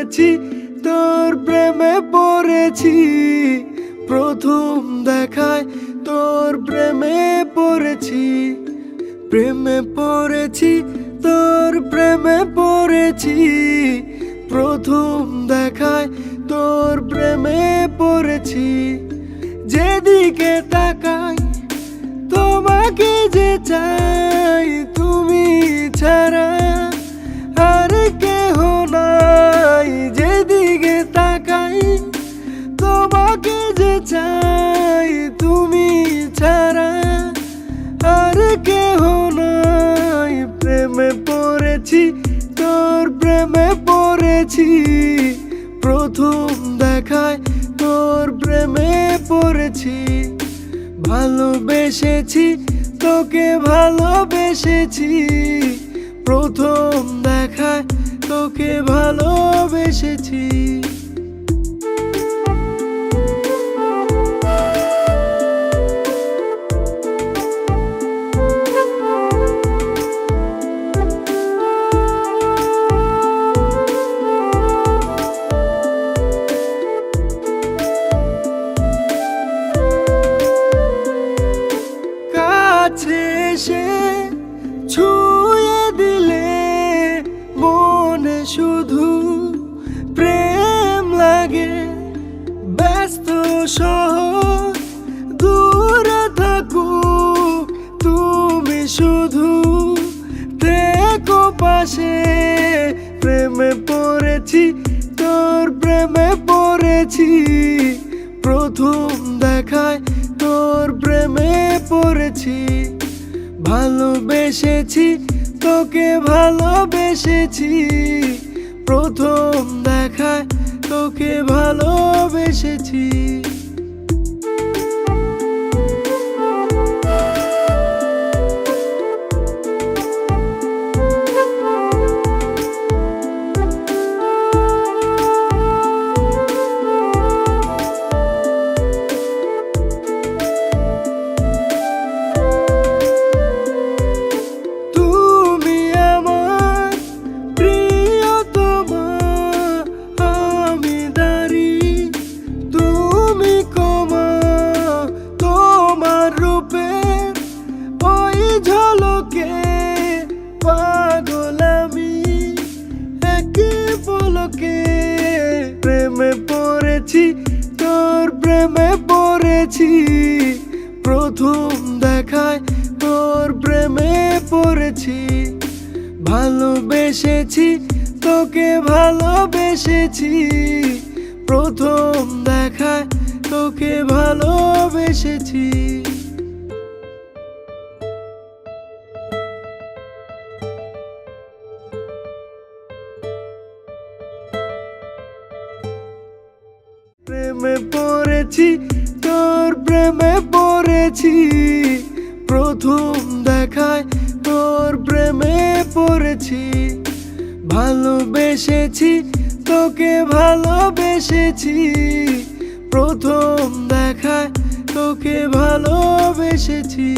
পড়েছি, তোর প্রেমে পড়েছি। প্রথম দেখায় তোর প্রেমে পড়েছি, প্রেমে পড়েছি, তোর প্রেমে পড়েছি। প্রথম দেখায় তোর প্রেমে পড়েছি। যেদিকে তাকাই তোমাকে যে চাই, তুমি ছাড়া আর কেহ নাই। যেদিকে তাকাই তোমাকে যে চাই, তুমি ছাড়া আর কেহ নাই। প্রেমে পড়েছি, তোর প্রেমে পড়েছি। প্রথম দেখায় তোর প্রেমে পড়েছি। ভালোবেসেছি, তোকে ভালোবেসেছি। প্রথম দেখায় তোকে ভালোবেসেছি। কাছে এসে ছুঁয়ে দিলে মনে শুধু প্রেম লাগে। ব্যস্ত শহর দূরে থাকুক, তুমি শুধু থেকো পাশে। প্রেমে পড়েছি, তোর প্রেমে পড়েছি। প্রথম দেখায় তোর প্রেমে পড়েছি। ভালোবেসেছি, তোকে ভালোবেসেছি। প্রথম দেখায় তোকে ভালোবেসেছি। ঝলকে পাগল আমি একে পলকে। প্রেমে পড়েছি, তোর প্রেমে পড়েছি। প্রথম দেখায় তোর প্রেমে পড়েছি। ভালোবেসেছি, তোকে ভালোবেসেছি। প্রথম দেখায় তোকে ভালোবেসেছি। প্রেমে পড়েছি, তোর প্রেমে পড়েছি। প্রথম দেখায় তোর প্রেমে পড়েছি। ভালোবেসেছি, তোকে ভালোবেসেছি। প্রথম দেখায় তোকে ভালোবেসেছি।